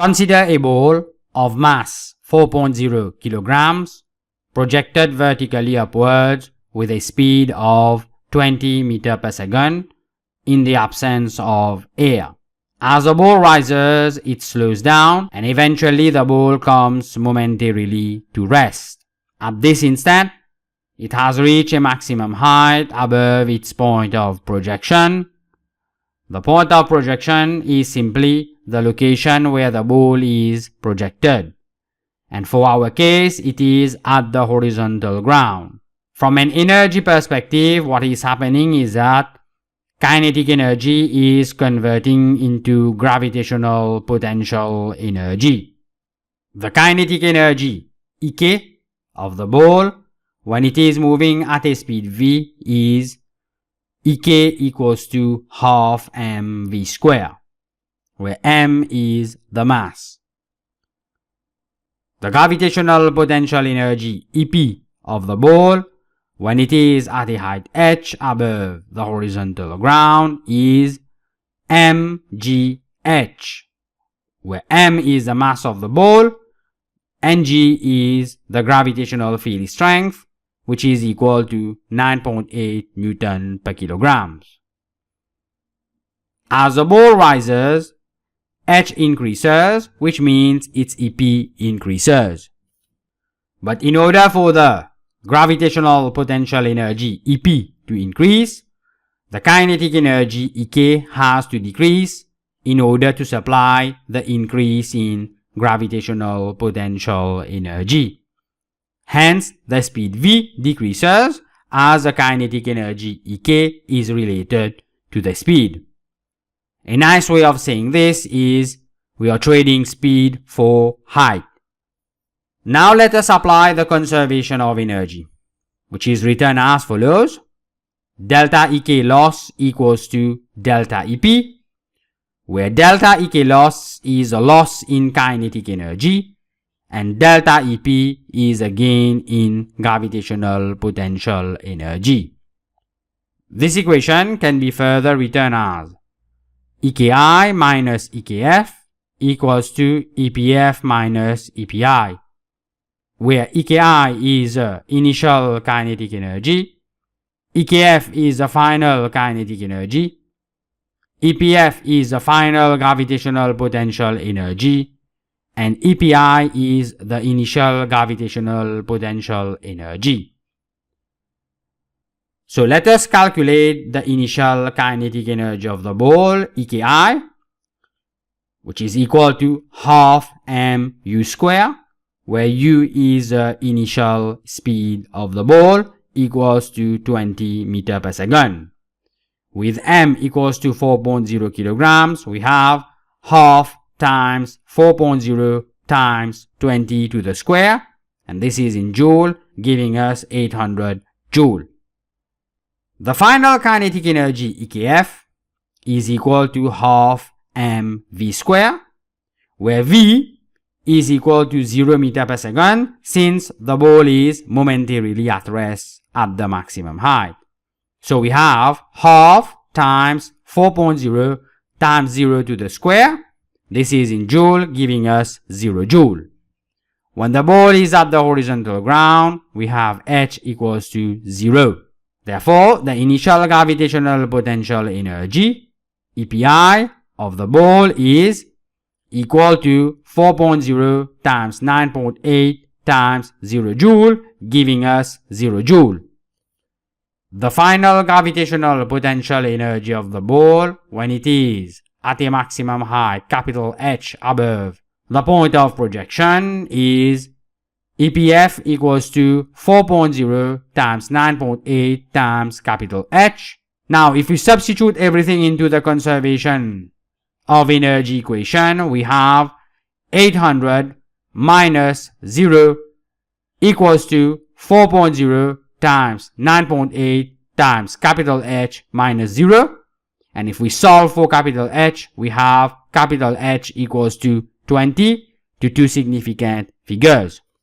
Consider a ball of mass 4.0 kilograms projected vertically upwards with a speed of 20 meters per second in the absence of air. As the ball rises, it slows down and eventually the ball comes momentarily to rest. At this instant, it has reached a maximum height above its point of projection. The point of projection is simply the location where the ball is projected. And for our case, it is at the horizontal ground. From an energy perspective, what is happening is that kinetic energy is converting into gravitational potential energy. The kinetic energy, Ek, of the ball when it is moving at a speed v is Ek equals to half mv square, where m is the mass. The gravitational potential energy, Ep, of the ball when it is at a height h above the horizontal ground is mgh, where m is the mass of the ball and g is the gravitational field strength, which is equal to 9.8 Newton per kilograms. As the ball rises, h increases, which means its Ep increases. But in order for the gravitational potential energy Ep to increase, the kinetic energy Ek has to decrease in order to supply the increase in gravitational potential energy. Hence, the speed v decreases as the kinetic energy Ek is related to the speed. A nice way of saying this is we are trading speed for height. Now let us apply the conservation of energy, which is written as follows. Delta Ek loss equals to delta Ep, where delta Ek loss is a loss in kinetic energy and delta Ep is a gain in gravitational potential energy. This equation can be further written as Eki minus Ekf equals to Epf minus Epi, where Eki is initial kinetic energy, Ekf is the final kinetic energy, Epf is the final gravitational potential energy, and Epi is the initial gravitational potential energy. So let us calculate the initial kinetic energy of the ball, Eki, which is equal to half mu square, where u is the initial speed of the ball equals to 20 meters per second. With m equals to 4.0 kilograms, we have half times 4.0 times 20 to the square, and this is in joule, giving us 800 joule. The final kinetic energy Ekf is equal to half mv square, where v is equal to 0 meters per second since the ball is momentarily at rest at the maximum height. So we have half times 4.0 times 0 to the square. This is in joule, giving us 0 joule. When the ball is at the horizontal ground, we have h equals to 0. Therefore, the initial gravitational potential energy, Epi, of the ball is equal to 4.0 times 9.8 times 0 joule, giving us 0 joule. The final gravitational potential energy of the ball when it is at a maximum height capital H above the point of projection is Epf equals to 4.0 times 9.8 times capital H. Now, if we substitute everything into the conservation of energy equation, we have 800 minus 0 equals to 4.0 times 9.8 times capital H minus 0. And if we solve for capital H, we have capital H equals to 20 to two significant figures.